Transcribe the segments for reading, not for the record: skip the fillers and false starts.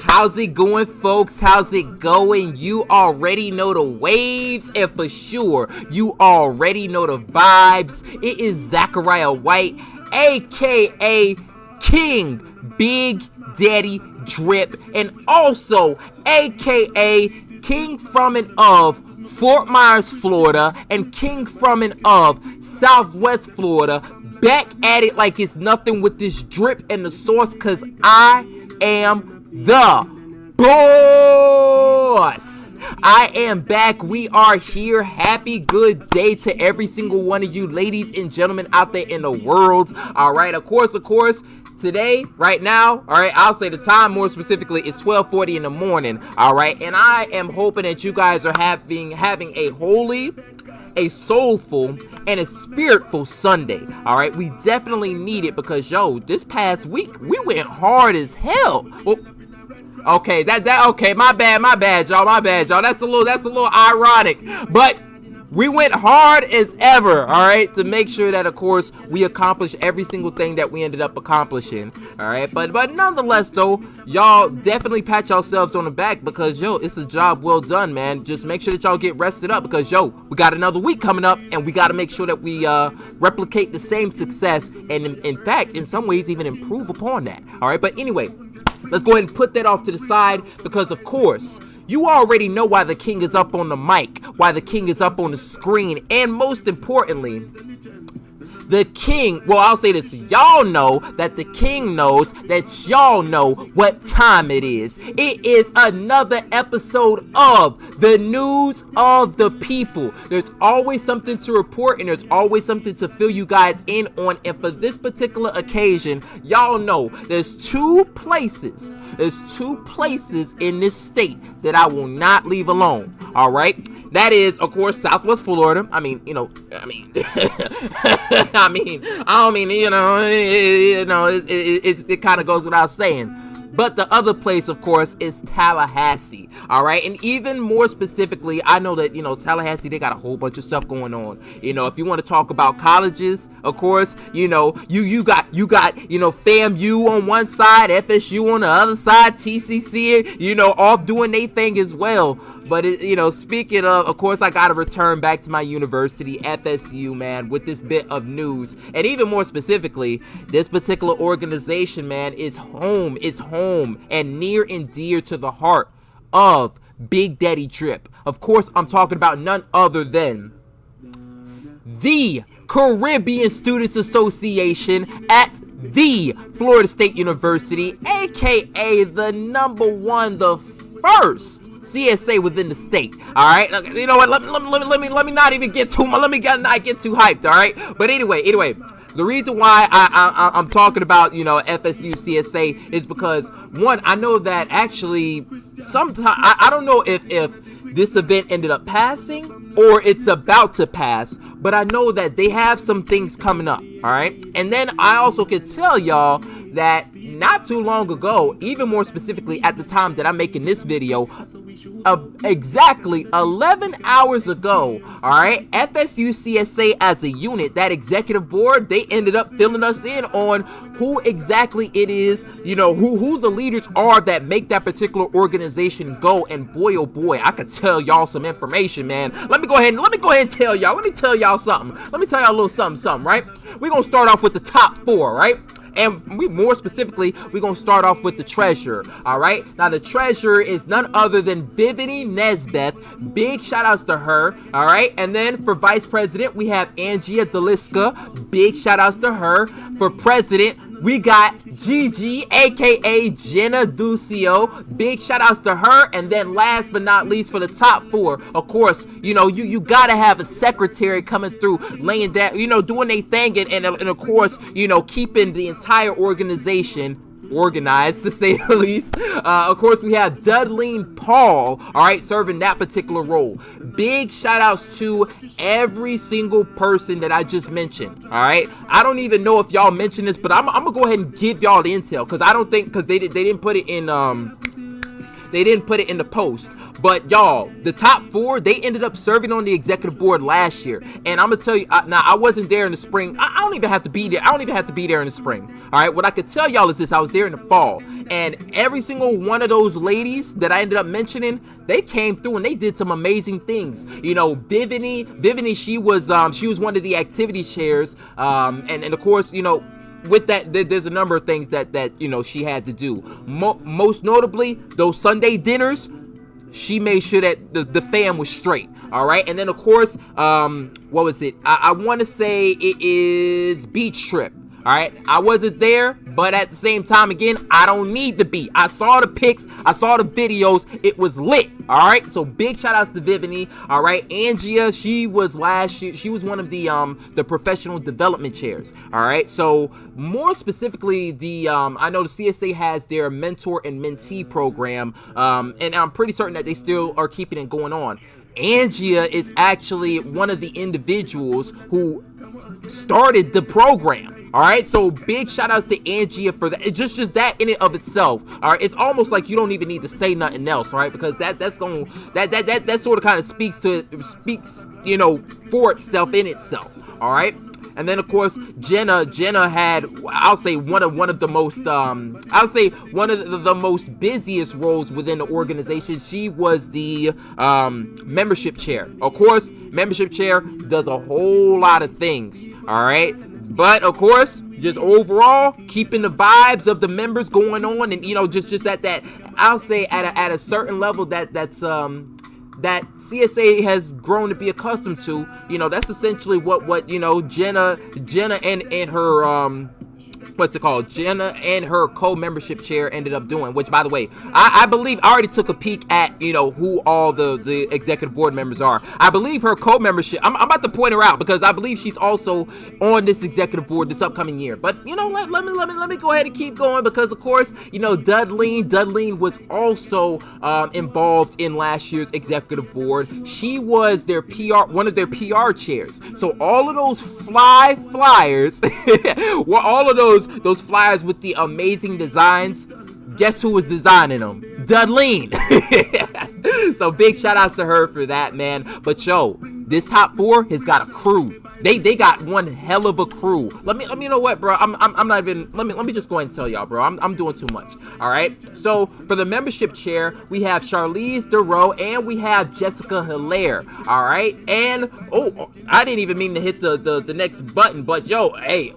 How's it going, folks? How's it going? You already know the waves, and for sure, you already know the vibes. It is Zachariah White, aka King Big Daddy Drip, and also aka King from and of Fort Myers, Florida, and King from and of Southwest Florida. Back at it like it's nothing with this drip and the sauce, cause I am the boss. I am back. We are here. Happy good day to every single one of you ladies and gentlemen out there in the world. All right, of course, today, right now, all right, I'll say the time more specifically is 12:40 in the morning. All right, and I am hoping that you guys are having a holy, a soulful, and a spiritful Sunday. All right, we definitely need it because this past week we went hard as hell. Well, okay, okay, my bad, y'all. That's a little ironic, but we went hard as ever, all right, to make sure that, of course, we accomplished every single thing that we ended up accomplishing, all right, but nonetheless, though, y'all definitely pat yourselves on the back because, it's a job well done, man. Just make sure that y'all get rested up because, we got another week coming up, and we got to make sure that we replicate the same success, and in fact, in some ways, even improve upon that, all right, but anyway, let's go ahead and put that off to the side because, of course, you already know why the king is up on the mic, why the king is up on the screen, and most importantly, the king, well, I'll say this, y'all know that the king knows that y'all know what time it is. It is another episode of the News of the People. There's always something to report and there's always something to fill you guys in on, and for this particular occasion, y'all know there's two places in this state that I will not leave alone, all right? That is, of course, Southwest Florida. I don't mean, it kind of goes without saying. But the other place, of course, is Tallahassee, all right? And even more specifically, I know that, Tallahassee, they got a whole bunch of stuff going on. If you want to talk about colleges, of course, you got FAMU on one side, FSU on the other side, TCC, off doing their thing as well. But, speaking of course, I got to return back to my university, FSU, man, with this bit of news. And even more specifically, this particular organization, man, is home, and near and dear to the heart of Big Daddy Drip. Of course, I'm talking about none other than the Caribbean Students Association at the Florida State University, aka the number one, the first CSA within the state. All right, you know what? Let me not even get too. Let me not get too hyped. All right, but anyway, the reason why I'm talking about FSU CSA is because one, I know that actually sometime I don't know if this event ended up passing or it's about to pass, but I know that they have some things coming up. All right, and then I also can tell y'all that not too long ago, even more specifically at the time that I'm making this video, exactly 11 hours ago, all right, FSU CSA as a unit, that executive board, they ended up filling us in on who exactly it is, who the leaders are that make that particular organization go. And boy, oh boy, I could tell y'all some information, man. Let me go ahead and tell y'all. Let me tell y'all something. Let me tell y'all a little something, right? We're gonna start off with the top four, right? And we're going to start off with the treasurer, all right? Now, the treasurer is none other than Vivani Nesbeth. Big shout-outs to her, all right? And then for vice president, we have Anghea Dolisca. Big shout-outs to her. For president, we got Gigi, aka Genna Dulcio. Big shout outs to her. And then last but not least, for the top four, of course, you gotta have a secretary coming through, laying down, doing their thing, and of course, keeping the entire organization organized, to say the least. Of course, we have Dudleen Paul, all right, serving that particular role. Big shout outs to every single person that I just mentioned, all right? I don't even know if y'all mentioned this, but I'm gonna go ahead and give y'all the intel, because I don't think, because they didn't put it in they didn't put it in the post. But y'all, the top 4, they ended up serving on the executive board last year. And I'm gonna tell you, now I wasn't there in the spring. I don't even have to be there. I don't even have to be there in the spring. All right, what I could tell y'all is this: I was there in the fall, and every single one of those ladies that I ended up mentioning, they came through and they did some amazing things. You know, Vivani, she was one of the activity chairs, and of course, you know, with that, there's a number of things that you know she had to do. Most notably, those Sunday dinners, she made sure that the fam was straight. All right, and then of course, what was it? I want to say it is beach trip. All right, I wasn't there, but at the same time, again, I don't need to be. I saw the pics, I saw the videos, it was lit. All right, so big shout outs to Vivani. All right, Anghea, she was last year. She was one of the professional development chairs. All right, so more specifically, I know the CSA has their mentor and mentee program, and I'm pretty certain that they still are keeping it going on. Anghea is actually one of the individuals who started the program. All right, so big shout outs to Anghea for that. It's just that in and of itself. All right, it's almost like you don't even need to say nothing else, all right? Because that sort of kind of speaks, you know, for itself in itself. All right. And then of course, Genna had, I'll say one of the most busiest roles within the organization. She was the membership chair. Of course, membership chair does a whole lot of things. All right, but of course, just overall keeping the vibes of the members going on, and you know, just at that, I'll say at a certain level that CSA has grown to be accustomed to. You know, that's essentially what you know, Genna and her Genna and her co-membership chair ended up doing, which, by the way, I believe I already took a peek at, you know, who all the executive board members are. I believe her co-membership, I'm about to point her out because I believe she's also on this executive board this upcoming year. But you know, let me go ahead and keep going, because of course, you know, Dudleen was also involved in last year's executive board. She was their one of their PR chairs. So all of those flyers were all of those flyers with the amazing designs. Guess who was designing them? Dudleen. So big shout outs to her for that, man. But yo, this top 4 has got a crew. They got one hell of a crew. Let me you know what, bro? I'm not even. Let me just go ahead and tell y'all, bro. I'm doing too much. All right. So for the membership chair, we have Charlize Darroux and we have Jhessicka Hilaire. All right. And I didn't even mean to hit the next button, but yo, hey,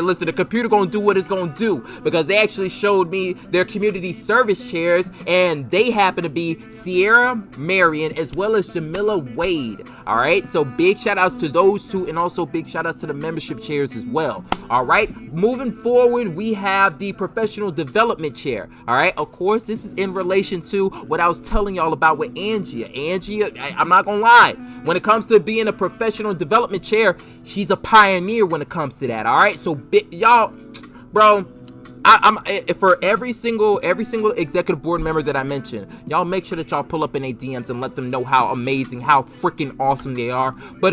listen, the computer gonna do what it's gonna do, because they actually showed me their community service chairs, and they happen to be Ciera Marion as well as Jamilia Wade. All right, so big shout outs to those two, and also big shout outs to the membership chairs as well. All right, moving forward, we have the professional development chair. All right, of course, this is in relation to what I was telling y'all about with Anghea. I'm not gonna lie, when it comes to being a professional development chair, she's a pioneer when it comes to that. All right, so y'all, bro, I'm for every single executive board member that I mentioned, y'all make sure that y'all pull up in their DMs and let them know how amazing, how freaking awesome they are. But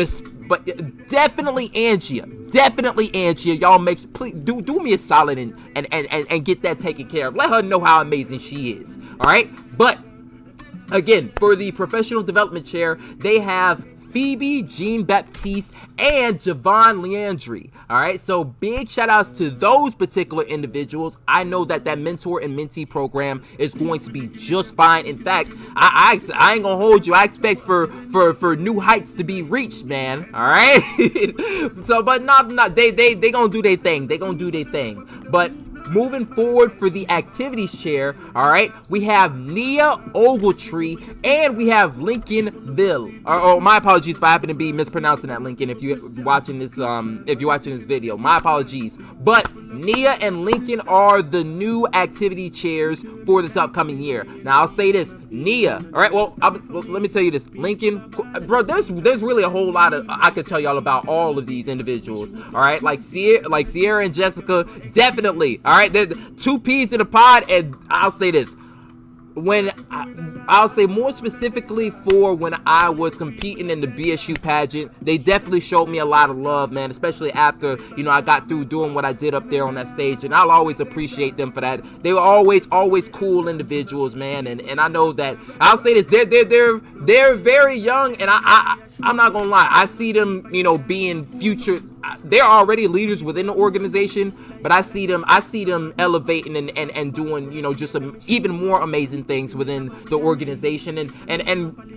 definitely Anghea, y'all please do me a solid and get that taken care of. Let her know how amazing she is. All right, but again, for the professional development chair, they have Phoebe Jean-Baptiste and Javon Leander. All right, so big shout outs to those particular individuals. I know that mentor and mentee program is going to be just fine. In fact, I ain't gonna hold you. I expect for new heights to be reached, man. All right. So, but not they gonna do their thing. They gonna do their thing. But moving forward for the activities chair, all right, we have Nia Ogletree and we have Lincolnville. Oh, my apologies if I happen to be mispronouncing that, Lincoln. If you're watching this video, my apologies. But Nia and Lincoln are the new activity chairs for this upcoming year. Now I'll say this, Nia. All right, well, let me tell you this, Lincoln, bro. There's really a whole lot of I could tell y'all about all of these individuals. All right, like Ciera and Jhessicka, definitely. All right, there's 2 peas in a pod, and I'll say this. when I'll say more specifically for when I was competing in the BSU pageant, they definitely showed me a lot of love, man, especially after, I got through doing what I did up there on that stage, and I'll always appreciate them for that. They were always cool individuals, man, and I know that, I'll say this, they're very young, and I'm not gonna lie, I see them, being future, they're already leaders within the organization, but I see them elevating and doing, just some even more amazing things within the organization, and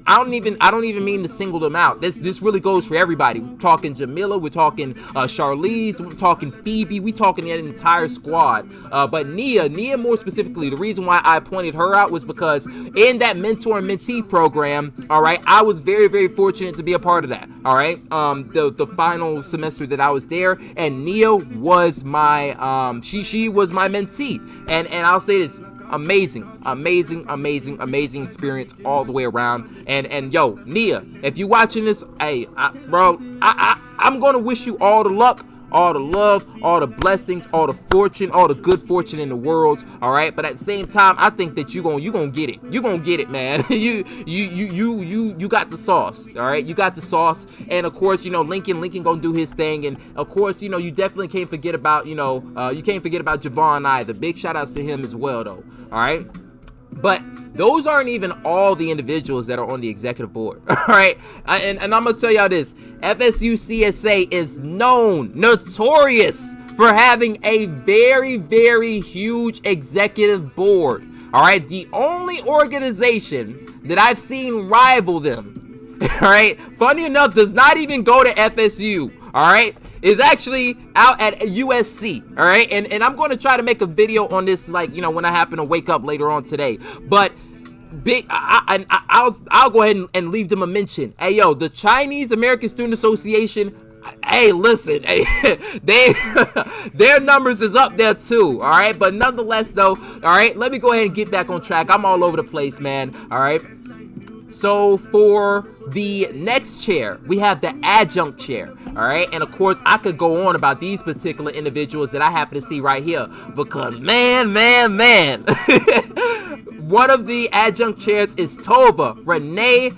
I don't even mean to single them out. This really goes for everybody. We're talking Jamilia, we're talking Charlize, we're talking Phoebe, we're talking that entire squad. But Nia more specifically, the reason why I pointed her out was because in that mentor and mentee program, all right, I was very, very fortunate to be a part of that. All right, the final semester that I was there, and Nia was my she was my mentee, and I'll say this, amazing experience all the way around. And yo, Nia, if you watching this, hey, I'm gonna wish you all the luck, all the love, all the blessings, all the fortune, all the good fortune in the world. All right, but at the same time, I think that you gonna get it. You gonna get it, man. you got the sauce. All right, you got the sauce. And of course, Lincoln gonna do his thing. And of course, you definitely can't forget about, you can't forget about Javon either. Big shout outs to him as well, though. All right. But those aren't even all the individuals that are on the executive board, all right? And I'm going to tell y'all this. FSU CSA is notorious for having a very, very huge executive board, all right? The only organization that I've seen rival them, all right, funny enough, does not even go to FSU, all right? Is actually out at USC, all right? And I'm going to try to make a video on this, like, when I happen to wake up later on today. But I'll go ahead and leave them a mention. Hey, yo, the Chinese American Student Association, hey, listen, hey, their numbers is up there too, all right? But nonetheless, though, all right, let me go ahead and get back on track. I'm all over the place, man, all right? So for the next chair, we have the adjunct chair, all right? And of course, I could go on about these particular individuals that I happen to see right here because, man, one of the adjunct chairs is Tovah-Renee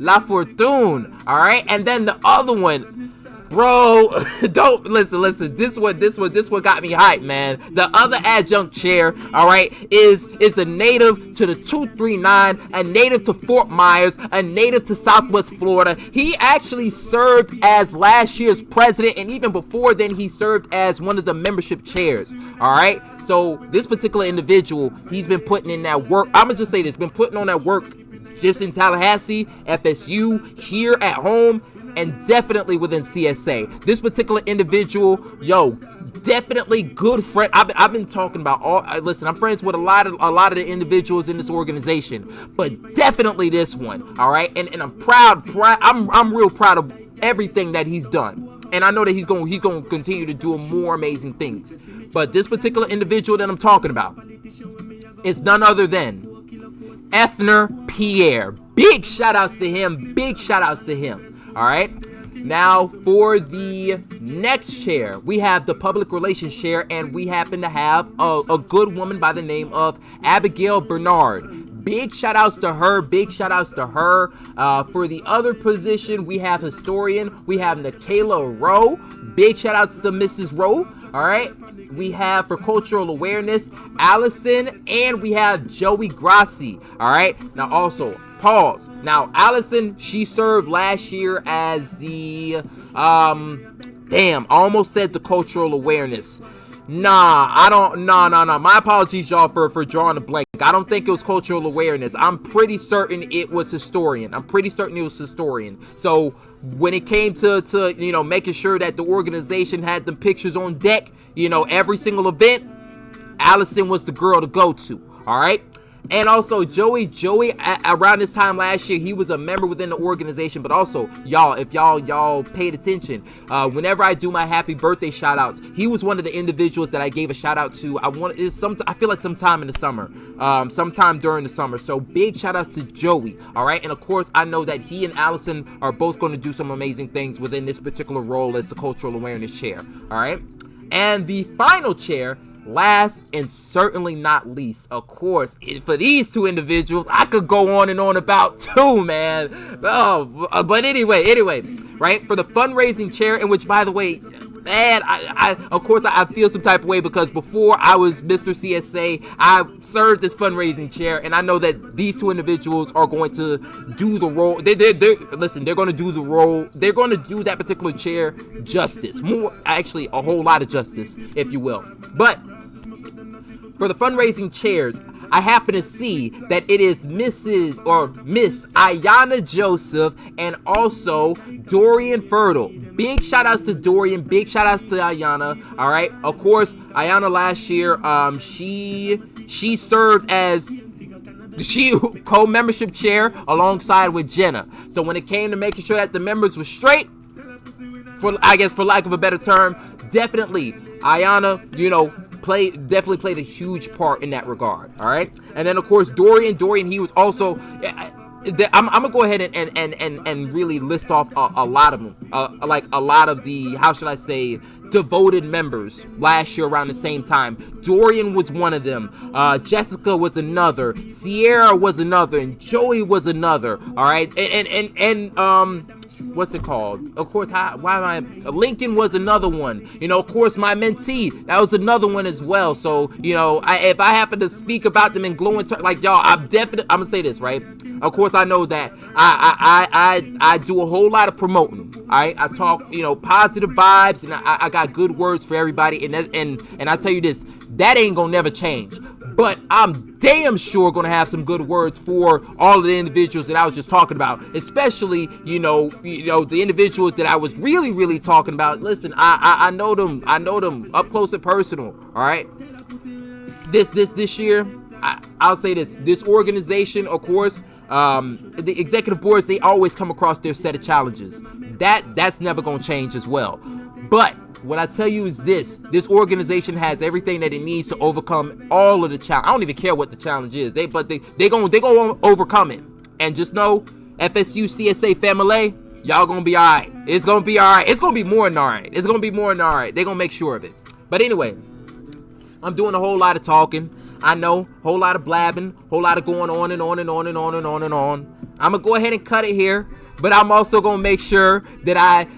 Lafortune, all right? And then the other one, bro, don't listen. This one got me hyped, man. The other adjunct chair, all right, is a native to the 239, a native to Fort Myers, a native to Southwest Florida. He actually served as last year's president, and even before then, he served as one of the membership chairs. All right, so this particular individual, he's been putting in that work. I'm gonna just say this: been putting on that work just in Tallahassee, FSU, here at home, and definitely within CSA. This particular individual, yo, definitely good friend. I've been talking about listen, I'm friends with a lot of the individuals in this organization, but definitely this one, all right? And I'm proud. I'm real proud of everything that he's done. And I know that he's going to continue to do more amazing things. But this particular individual that I'm talking about is none other than Efner Pierre. Big shout outs to him. All right. Now for the next chair, we have the public relations chair, and we happen to have a good woman by the name of Abigail Bernard. Big shout outs to her. For the other position, we have historian. We have Nakayla Rowe. Big shout outs to Mrs. Rowe. All right. We have for cultural awareness, Allison, and we have Joey Grassi. All right. Now also, pause. Now, Allison, she served last year as the, I almost said the cultural awareness. My apologies, y'all, for drawing a blank. I don't think it was cultural awareness. I'm pretty certain it was historian. So when it came to making sure that the organization had the pictures on deck, every single event, Allison was the girl to go to. All right. And also Joey, around this time last year, he was a member within the organization. But also, y'all, if y'all paid attention, whenever I do my happy birthday shout outs, he was one of the individuals that I gave a shout out to. I feel like sometime in the summer, sometime during the summer. So big shout outs to Joey. All right. And of course, I know that he and Allison are both going to do some amazing things within this particular role as the cultural awareness chair. All right. And the final chair last and certainly not least, of course, for these two individuals, I could go on and on about too, man. Oh, but anyway, right? For the fundraising chair, in which, by the way, man, of course I feel some type of way because before I was Mr. CSA, I served as fundraising chair, and I know that these two individuals are going to do the role. Listen, they're going to do the role. They're going to do that particular chair justice. More, actually, a whole lot of justice, if you will. But for the fundraising chairs, I happen to see that it is Miss Ayanna Joseph and also Dorien Fertil. Big shout outs to Dorien, big shout outs to Ayanna. All right, of course, Ayanna last year, she served as co-membership chair alongside with Genna. So when it came to making sure that the members were straight, for lack of a better term, definitely Ayanna, definitely played a huge part in that regard. All right, and then of course Dorien, he was also. I'm gonna go ahead and really list off a lot of them, like a lot of the, how should I say, devoted members last year around the same time. Dorien was one of them. Jhessicka was another. Ciera was another, and Joey was another. All right, and what's it called? Of course, Lincoln was another one. Of course, my mentee, that was another one as well. So, if I happen to speak about them in glowing terms, like y'all, I'm gonna say this, right? Of course, I know that I do a whole lot of promoting. All right, I talk, positive vibes, and I got good words for everybody. And I tell you this, that ain't gonna never change. But I'm damn sure going to have some good words for all of the individuals that I was just talking about, especially, the individuals that I was really, really talking about. Listen, I know them up close and personal. All right. This year, I'll say this organization, of course, the executive boards, they always come across their set of challenges. That's never going to change as well. But what I tell you is this organization has everything that it needs to overcome all of the challenge. I don't even care what the challenge is. They gonna overcome it. And just know, FSU CSA family, y'all gonna be alright. It's gonna be alright. It's gonna be more than alright. It's gonna be more than alright. They gonna make sure of it. But anyway, I'm doing a whole lot of talking. I know, whole lot of blabbing, whole lot of going on and on and on and on and on and on. I'm gonna go ahead and cut it here. But I'm also going to make sure that I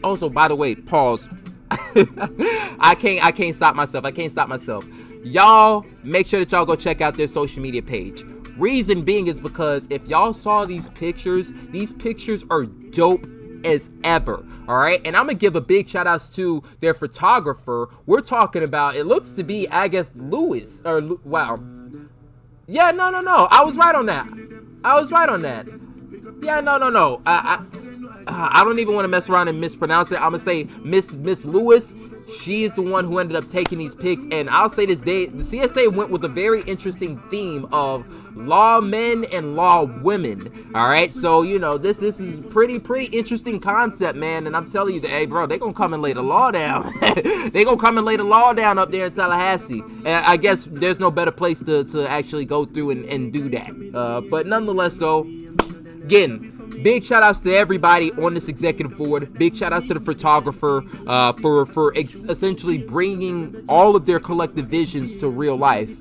also, by the way, pause. I can't stop myself. Y'all make sure that y'all go check out their social media page. Reason being is because if y'all saw these pictures are dope as ever. All right. And I'm going to give a big shout out to their photographer. We're talking about, it looks to be Agatha Lewis wow. Yeah, no. I was right on that. Yeah, no. I don't even want to mess around and mispronounce it. I'm gonna say Miss Lewis. She's the one who ended up taking these pics, and I'll say this: the CSA went with a very interesting theme of law men and law women. All right, so this is pretty interesting concept, man. And I'm telling you that, hey, bro, they gonna come and lay the law down. They gonna come and lay the law down up there in Tallahassee, and I guess there's no better place to actually go through and do that. But nonetheless, though. Again, big shout outs to everybody on this executive board. Big shout outs to the photographer for essentially bringing all of their collective visions to real life.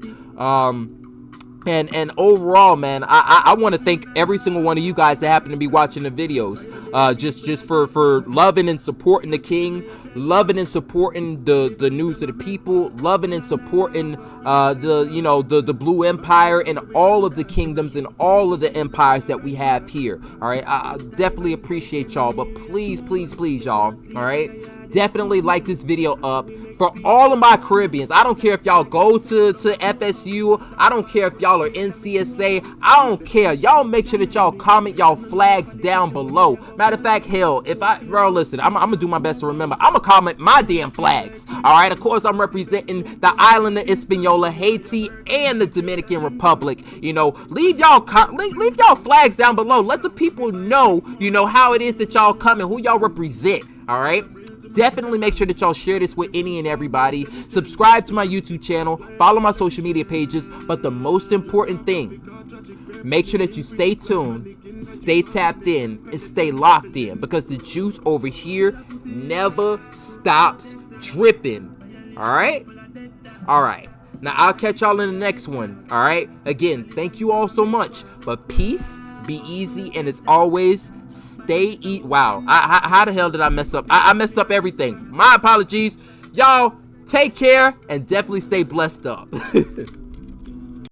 And overall, man, I want to thank every single one of you guys that happen to be watching the videos. Just for loving and supporting the king, loving and supporting the news of the people, loving and supporting the Blue Empire and all of the kingdoms and all of the empires that we have here. All right, I definitely appreciate y'all, but please, y'all. All right. Definitely like this video up for all of my Caribbeans. I don't care if y'all go to FSU. I don't care if y'all are in CSA. I don't care. Y'all make sure that y'all comment y'all flags down below. Matter of fact, hell, listen, I'm gonna do my best to remember. I'm gonna comment my damn flags. All right, of course, I'm representing the island of Hispaniola, Haiti, and the Dominican Republic. Leave y'all flags down below. Let the people know, how it is that y'all come and who y'all represent. All right. Definitely make sure that y'all share this with any and everybody. Subscribe to my YouTube channel. Follow my social media pages. But the most important thing, make sure that you stay tuned, stay tapped in, and stay locked in. Because the juice over here never stops dripping. All right? All right. Now, I'll catch y'all in the next one. All right. Again, thank you all so much. But peace, be easy, and as always, stay wow. How the hell did I mess up? I messed up everything. My apologies. Y'all, take care and definitely stay blessed up.